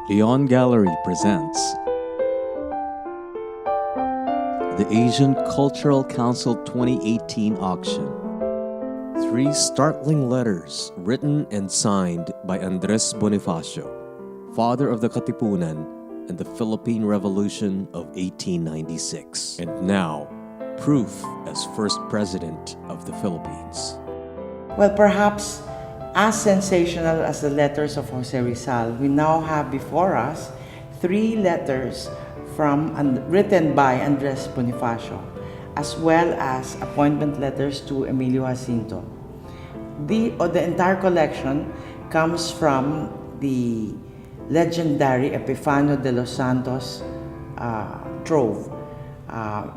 Leon Gallery presents the Asian Cultural Council 2018 auction. 3 startling letters written and signed by Andres Bonifacio, father of the Katipunan and the Philippine Revolution of 1896, and now proof as first president of the Philippines. Well, perhaps as sensational as the letters of Jose Rizal, we now have before us 3 letters written by Andres Bonifacio, as well as appointment letters to Emilio Jacinto. The entire collection comes from the legendary Epifanio de los Santos trove,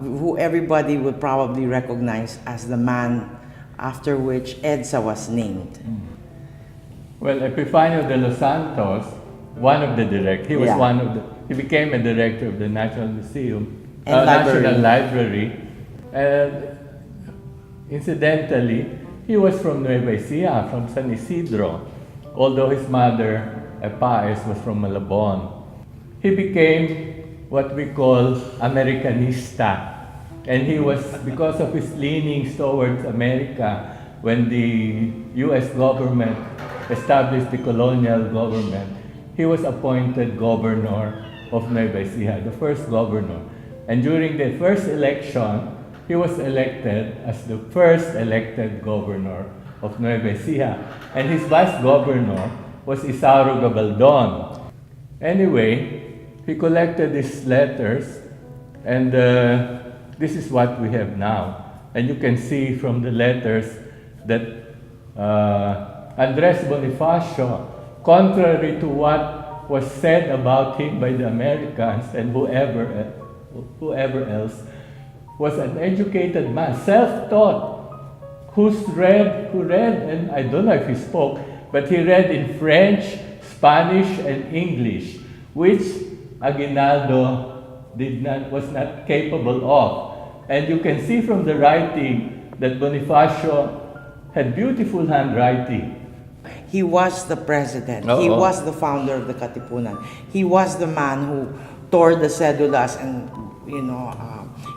who everybody would probably recognize as the man after which EDSA was named. Well, Epifanio de los Santos, one of the directors, he became a director of the National Museum, and National Library. And incidentally, he was from Nueva Ecija, from San Isidro, although his mother, Epaes, was from Malabon. He became what we call Americanista. And he was, because of his leanings towards America, when the U.S. government established the colonial government, he was appointed governor of Nueva Ecija, the first governor. And during the first election, he was elected as the first elected governor of Nueva Ecija. And his vice governor was Isauro Gabaldon. Anyway, he collected these letters, and this is what we have now. And you can see from the letters that Andres Bonifacio, contrary to what was said about him by the Americans and whoever else, was an educated man, self-taught, who read, and I don't know if he spoke, but he read in French, Spanish, and English, which Aguinaldo was not capable of. And you can see from the writing that Bonifacio had beautiful handwriting. He was the president. He was the founder of the Katipunan. He was the man who tore the cedulas and,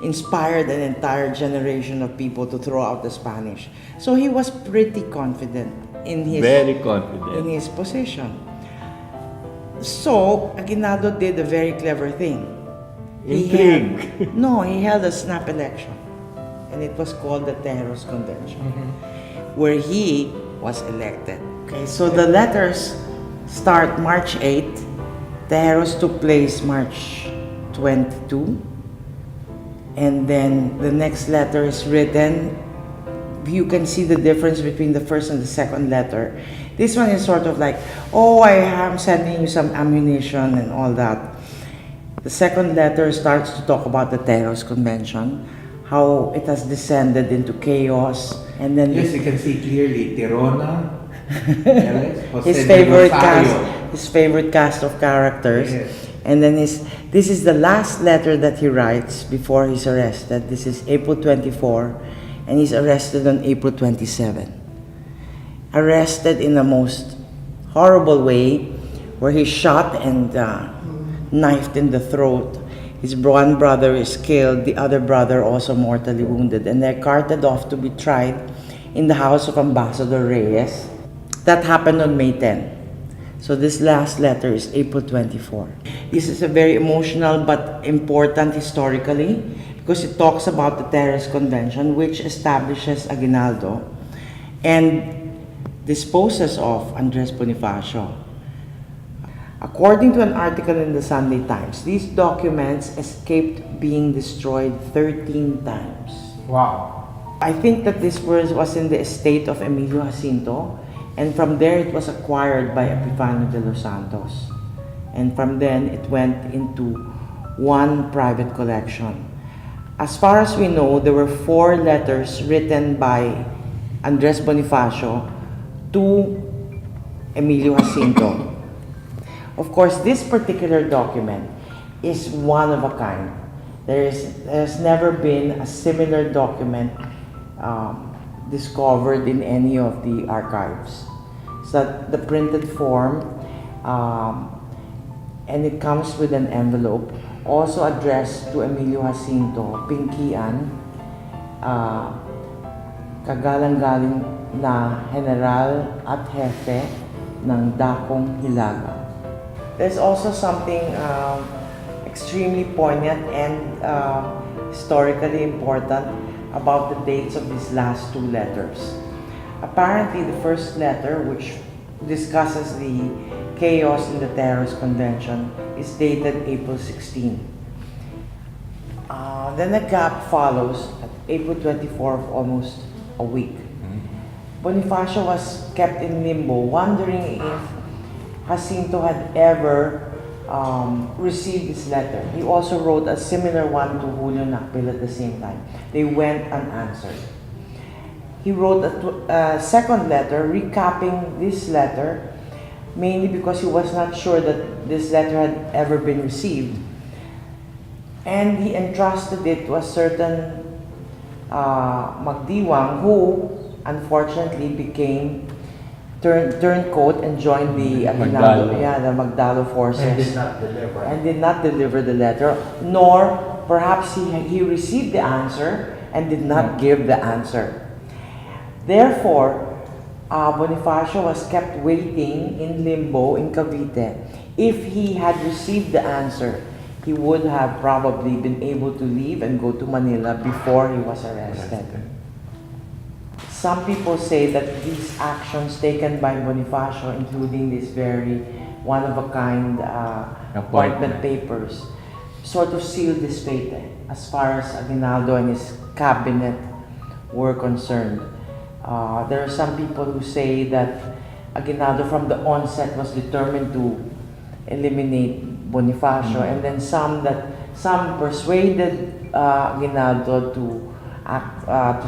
inspired an entire generation of people to throw out the Spanish. So he was pretty confident in his position. So Aguinaldo did a very clever thing. He held a snap election, and it was called the Tejeros Convention, where he was elected. Okay, so the letters start March 8. Tejeros took place March 22, and then the next letter is written. You can see the difference between the first and the second letter. This one is sort of like, I am sending you some ammunition and all that. The second letter starts to talk about the Tejeros Convention, how it has descended into chaos, and then yes, you can see clearly Tirona, his favorite cast of characters. Yes. And then this is the last letter that he writes before he's arrested. This is April 24, and he's arrested on April 27. Arrested in the most horrible way, where he's shot and knifed in the throat. His one brother is killed, the other brother also mortally wounded, and they're carted off to be tried in the house of Ambassador Reyes. That happened on May 10. So this last letter is April 24. This is a very emotional but important historically, because it talks about the Tejeros Convention, which establishes Aguinaldo and disposes of Andres Bonifacio. According to an article in the Sunday Times, these documents escaped being destroyed 13 times. Wow. I think that this was in the estate of Emilio Jacinto, and from there it was acquired by Epifanio de los Santos. And from then it went into one private collection. As far as we know, there were 4 letters written by Andres Bonifacio to Emilio Jacinto. Of course, this particular document is one of a kind. There's never been a similar document discovered in any of the archives. So the printed form and it comes with an envelope also addressed to Emilio Jacinto, Pinkian, kagalang-galing na General at Jefe ng Dakong Hilaga. There's also something extremely poignant and historically important about the dates of these last two letters. Apparently, the first letter, which discusses the chaos in the terrorist convention, is dated April 16. Then a gap follows at April 24 of almost a week. Bonifacio was kept in limbo, wondering if Jacinto had ever received this letter. He also wrote a similar one to Julio Nakpil at the same time. They went unanswered. He wrote a second letter recapping this letter, mainly because he was not sure that this letter had ever been received. And he entrusted it to a certain Magdiwang, who unfortunately turncoat and joined the Magdalo forces. And did not deliver the letter, nor perhaps he received the answer and did not give the answer. Therefore, Bonifacio was kept waiting in limbo in Cavite. If he had received the answer, he would have probably been able to leave and go to Manila before he was arrested. Some people say that these actions taken by Bonifacio, including these very one-of-a-kind appointment papers, sort of sealed his fate as far as Aguinaldo and his cabinet were concerned. There are some people who say that Aguinaldo from the onset was determined to eliminate Bonifacio, and then some persuaded Aguinaldo to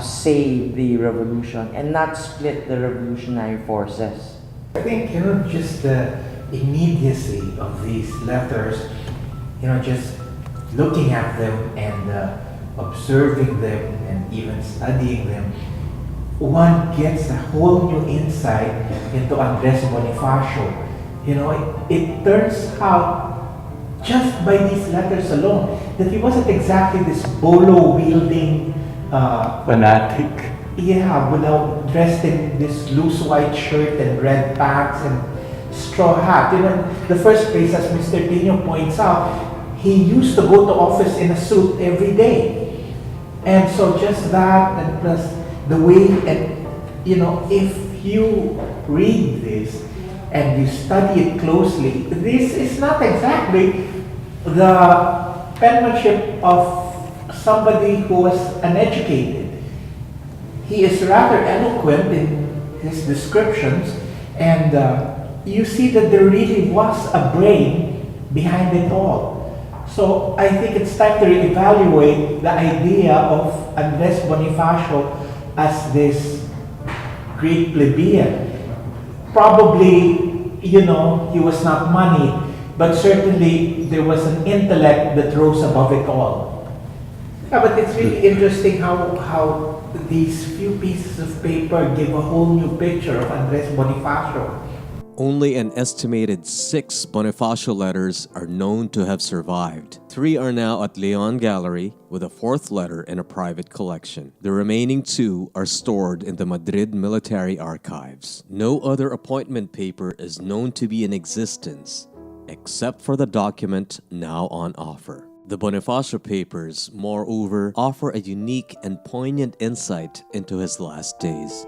save the revolution and not split the revolutionary forces. I think, just the immediacy of these letters, just looking at them and observing them and even studying them, one gets a whole new insight into Andres Bonifacio. It turns out, just by these letters alone, that he wasn't exactly this bolo-wielding fanatic. Yeah, dressed in this loose white shirt and red pants and straw hat. The first place, as Mr. Tino points out, he used to go to office in a suit every day. And so just that, and plus the way, and if you read this and you study it closely, this is not exactly the penmanship of somebody who was uneducated. He is rather eloquent in his descriptions, and you see that there really was a brain behind it all. So I think it's time to reevaluate the idea of Andres Bonifacio as this great plebeian. Probably, he was not moneyed, but certainly there was an intellect that rose above it all. Yeah, but it's really interesting how these few pieces of paper give a whole new picture of Andres Bonifacio. Only an estimated 6 Bonifacio letters are known to have survived. 3 are now at Leon Gallery, with a 4th letter in a private collection. The remaining 2 are stored in the Madrid Military Archives. No other appointment paper is known to be in existence, except for the document now on offer. The Bonifacio papers, moreover, offer a unique and poignant insight into his last days.